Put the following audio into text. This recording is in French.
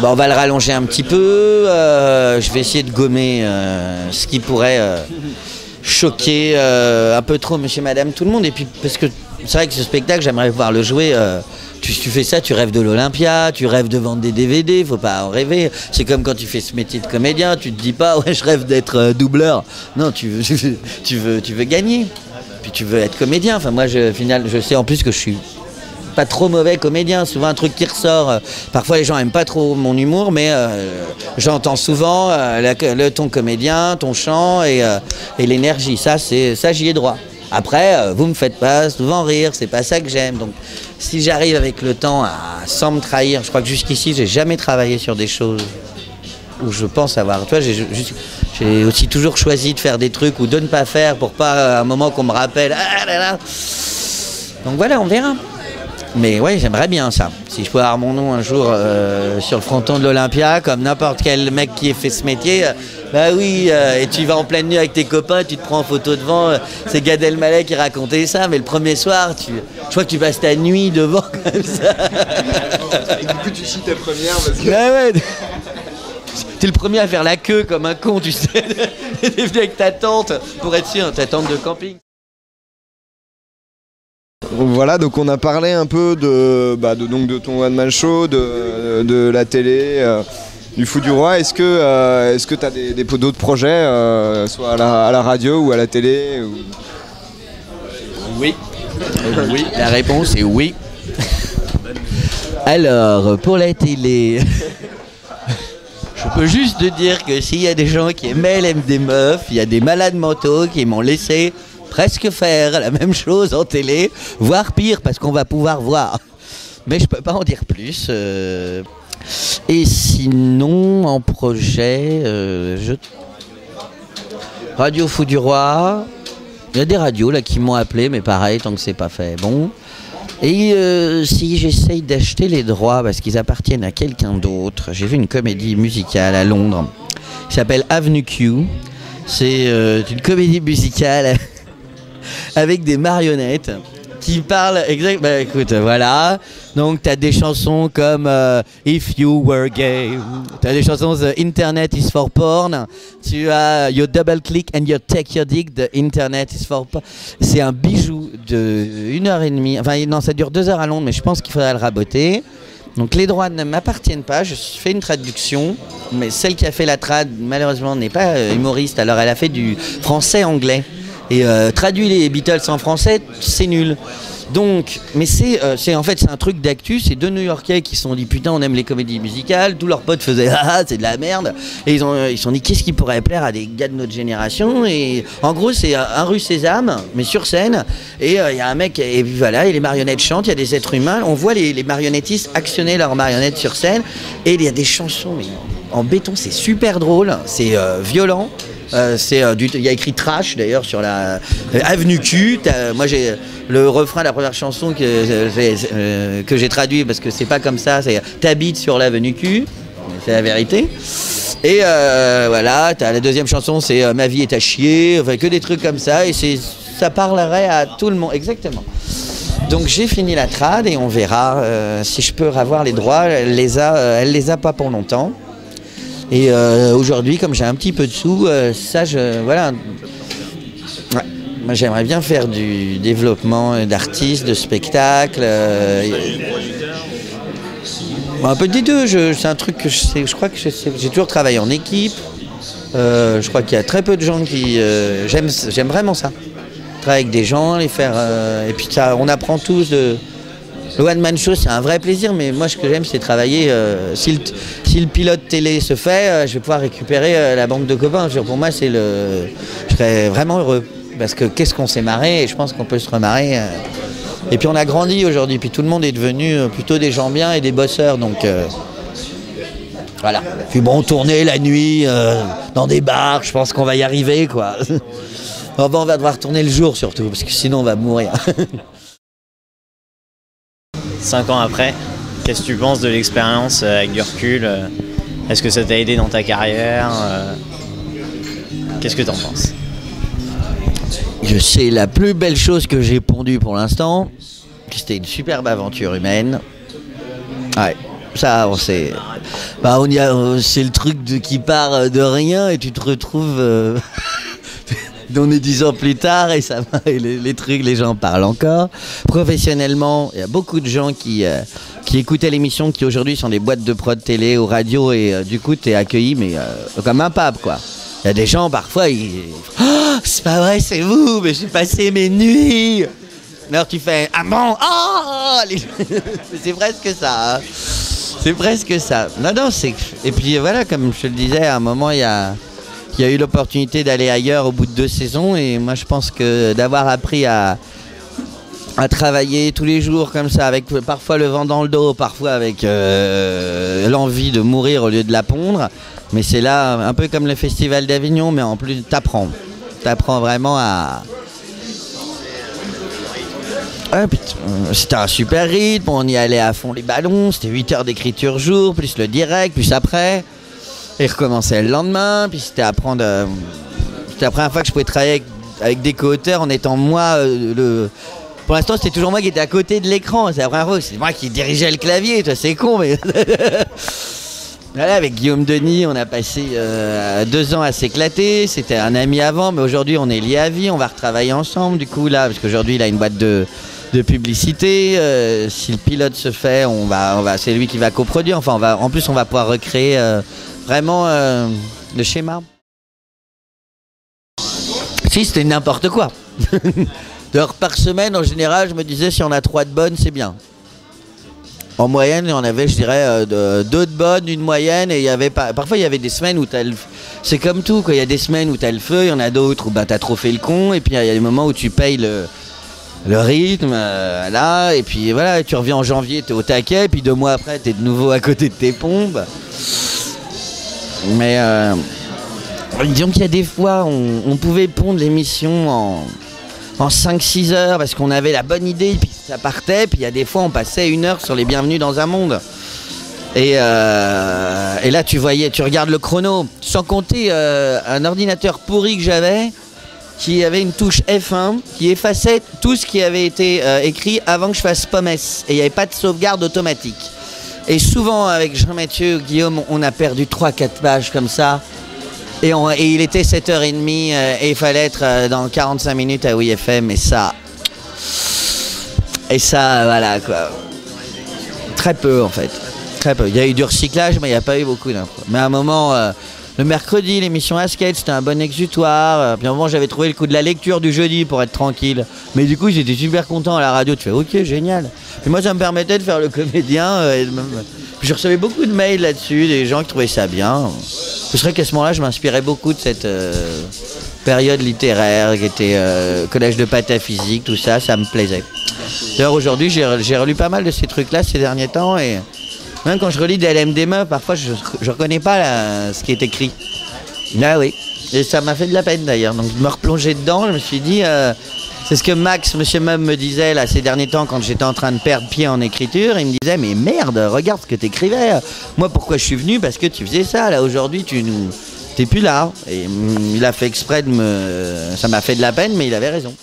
Bon, on va le rallonger un petit peu. Je vais essayer de gommer ce qui pourrait choquer un peu trop monsieur, madame, tout le monde. Et puis, parce que c'est vrai que ce spectacle, j'aimerais pouvoir le jouer. Tu fais ça, tu rêves de l'Olympia, tu rêves de vendre des DVD, faut pas en rêver. C'est comme quand tu fais ce métier de comédien, tu te dis pas, ouais, je rêve d'être doubleur. Non, tu veux gagner. Puis tu veux être comédien. Enfin, moi, je sais en plus que je suis pas trop mauvais comédien, souvent un truc qui ressort. Parfois les gens aiment pas trop mon humour, mais j'entends souvent ton comédien, ton chant et l'énergie. Ça j'y ai droit. Après, vous me faites pas souvent rire, c'est pas ça que j'aime. Donc si j'arrive avec le temps sans me trahir, je crois que jusqu'ici j'ai jamais travaillé sur des choses où je pense avoir. Toi, j'ai aussi toujours choisi de faire des trucs ou de ne pas faire pour pas à un moment qu'on me rappelle. Ah là là. Donc voilà, on verra. Mais ouais, j'aimerais bien ça. Si je pouvais avoir mon nom un jour sur le fronton de l'Olympia, comme n'importe quel mec qui ait fait ce métier, bah oui, et tu vas en pleine nuit avec tes copains, tu te prends en photo devant, c'est Gad Elmaleh qui racontait ça, mais le premier soir, je crois que tu passes ta nuit devant comme ça. Et du coup, tu chies ta première parce que... Ouais. T'es le premier à faire la queue comme un con, tu sais. T'es venu avec ta tante, pour être sûr, ta tante de camping. Voilà, donc on a parlé un peu de ton one-man show, de la télé, du Fou du Roi. Est-ce que tu as d'autres projets, soit à la radio ou à la télé ou... Oui. Oui, la réponse est oui. Alors, pour la télé, je peux juste te dire que s'il y a des gens qui aiment des meufs, il y a des malades mentaux qui m'ont laissé presque faire la même chose en télé, voire pire, parce qu'on va pouvoir voir. Mais je peux pas en dire plus. Et sinon, en projet, Radio Fou du Roi. Il y a des radios là qui m'ont appelé, mais pareil, tant que c'est pas fait, bon. Et si j'essaye d'acheter les droits, parce qu'ils appartiennent à quelqu'un d'autre, j'ai vu une comédie musicale à Londres, qui s'appelle Avenue Q. C'est une comédie musicale avec des marionnettes qui parlent exactement. Bah écoute, voilà. Donc t'as des chansons comme If You Were Gay. T'as des chansons The Internet is for Porn. Tu as You Double Click and You Take Your Dick. The Internet is for Porn. C'est un bijou de 1h30. Enfin non, ça dure 2 heures à Londres, mais je pense qu'il faudrait le raboter. Donc les droits ne m'appartiennent pas, je fais une traduction, mais celle qui a fait la trad, malheureusement, n'est pas humoriste, alors elle a fait du français-anglais. Et traduit les Beatles en français, c'est nul. Donc, mais c'est en fait c'est un truc d'actu, c'est 2 New-Yorkais qui se sont dit putain on aime les comédies musicales, tous leurs potes faisaient ah c'est de la merde, et ils se sont dit qu'est-ce qui pourrait plaire à des gars de notre génération, et en gros c'est un rue Sésame, mais sur scène, et il y a un mec, et voilà, et les marionnettes chantent, il y a des êtres humains, on voit les marionnettistes actionner leurs marionnettes sur scène, et il y a des chansons mais en béton, c'est super drôle, c'est violent. Il y a écrit trash d'ailleurs sur la Avenue Q. Moi j'ai le refrain de la première chanson que j'ai traduit parce que c'est pas comme ça, c'est t'habites sur l'avenue Q, c'est la vérité. Et voilà, la deuxième chanson c'est ma vie est à chier, enfin que des trucs comme ça, et ça parlerait à tout le monde, exactement. Donc j'ai fini la trad et on verra si je peux avoir les droits. Elle les a pas pour longtemps. Et aujourd'hui, comme j'ai un petit peu de sous, voilà. Ouais. Moi, j'aimerais bien faire du développement d'artistes, de spectacles. Un peu des deux. C'est un truc que je sais. Je crois que j'ai toujours travaillé en équipe. Je crois qu'il y a très peu de gens qui. J'aime vraiment ça. Travailler avec des gens, les faire. Et puis ça, on apprend tous de. Le one-man show, c'est un vrai plaisir, mais moi, ce que j'aime, c'est travailler. Si le pilote télé se fait, je vais pouvoir récupérer la bande de copains. Pour moi, je serais vraiment heureux. Parce que qu'est-ce qu'on s'est marré, et je pense qu'on peut se remarrer. Et puis, on a grandi aujourd'hui, puis tout le monde est devenu plutôt des gens bien et des bosseurs. Donc, voilà. Puis bon, tourner la nuit dans des bars, je pense qu'on va y arriver, quoi. On va devoir tourner le jour, surtout, parce que sinon, on va mourir. 5 ans après, qu'est-ce que tu penses de l'expérience avec du recul? Est-ce que ça t'a aidé dans ta carrière? Qu'est-ce que t'en penses? Je sais la plus belle chose que j'ai pondue pour l'instant, c'était une superbe aventure humaine. Ouais. Ça, on sait. Bah, c'est le truc qui part de rien et tu te retrouves on est 10 ans plus tard et ça et les trucs, les gens parlent encore. Professionnellement, il y a beaucoup de gens qui écoutaient l'émission qui aujourd'hui sont des boîtes de prod télé ou radio et du coup t'es accueilli mais comme un pape quoi. Il y a des gens parfois oh, c'est pas vrai, c'est vous, mais j'ai passé mes nuits. Alors tu fais ah bon, oh c'est presque ça. Hein. C'est presque ça. Non, c'est et puis voilà, comme je te le disais, à un moment il y a eu l'opportunité d'aller ailleurs au bout de 2 saisons et moi je pense que d'avoir appris à travailler tous les jours comme ça, avec parfois le vent dans le dos, parfois avec l'envie de mourir au lieu de la pondre, mais c'est là un peu comme le Festival d'Avignon, mais en plus t'apprends vraiment à... Ouais, c'était un super rythme, on y allait à fond les ballons, c'était 8 heures d'écriture jour, plus le direct, plus après... Et recommencer le lendemain, puis c'était apprendre. C'était la première fois que je pouvais travailler avec des co-auteurs en étant moi Pour l'instant, c'était toujours moi qui étais à côté de l'écran. C'est la première fois, c'est moi qui dirigeais le clavier. Toi, c'est con, mais. Voilà, avec Guillaume Denis, on a passé 2 ans à s'éclater. C'était un ami avant, mais aujourd'hui, on est liés à vie. On va retravailler ensemble, du coup, là, parce qu'aujourd'hui, il a une boîte de publicité. Si le pilote se fait, c'est lui qui va coproduire. Enfin, en plus, on va pouvoir recréer. Vraiment le schéma. Si c'était n'importe quoi. 2 heures par semaine en général, je me disais si on a 3 de bonnes, c'est bien. En moyenne, on avait, je dirais, 2 de bonnes, 1 moyenne, et il y avait pas. Parfois, il y avait des semaines où c'est comme tout, quoi. Il y a des semaines où t'as le feu, il y en a d'autres où t'as trop fait le con, et puis il y a des moments où tu payes le rythme, là, et puis voilà, tu reviens en janvier, t'es au taquet, puis 2 mois après, t'es de nouveau à côté de tes pompes. Mais disons qu'il y a des fois, on pouvait pondre l'émission en 5-6 heures parce qu'on avait la bonne idée, puis ça partait, puis il y a des fois, on passait 1 heure sur les Bienvenus dans un monde. Et là, tu regardes le chrono, sans compter un ordinateur pourri que j'avais, qui avait une touche F1, qui effaçait tout ce qui avait été écrit avant que je fasse POMES. Et il n'y avait pas de sauvegarde automatique. Et souvent, avec Jean-Mathieu, Guillaume, on a perdu 3-4 pages comme ça. Et il était 7h30 et il fallait être dans 45 minutes à WFM. Et ça, voilà quoi. Très peu en fait. Très peu. Il y a eu du recyclage, mais il n'y a pas eu beaucoup d'infos. Mais à un moment, le mercredi, l'émission Asket, c'était un bon exutoire. Puis à un moment, j'avais trouvé le coup de la lecture du jeudi pour être tranquille. Mais du coup, j'étais super content à la radio. Tu fais ok, génial. Et moi, ça me permettait de faire le comédien. Puis je recevais beaucoup de mails là-dessus, des gens qui trouvaient ça bien. Je serais qu'à ce moment-là, je m'inspirais beaucoup de cette période littéraire qui était collège de pataphysique, tout ça, ça me plaisait. D'ailleurs, aujourd'hui, j'ai relu pas mal de ces trucs-là ces derniers temps. Et même quand je relis des LMD meufs, parfois, je reconnais pas ce qui est écrit. Ah oui. Et ça m'a fait de la peine d'ailleurs. Donc, de me replonger dedans, je me suis dit... c'est ce que Max, Monsieur Mum, me disait là ces derniers temps quand j'étais en train de perdre pied en écriture. Il me disait mais merde, regarde ce que t'écrivais. Moi pourquoi je suis venu? Parce que tu faisais ça. Là aujourd'hui t'es plus là. Et il a fait exprès ça m'a fait de la peine, mais il avait raison.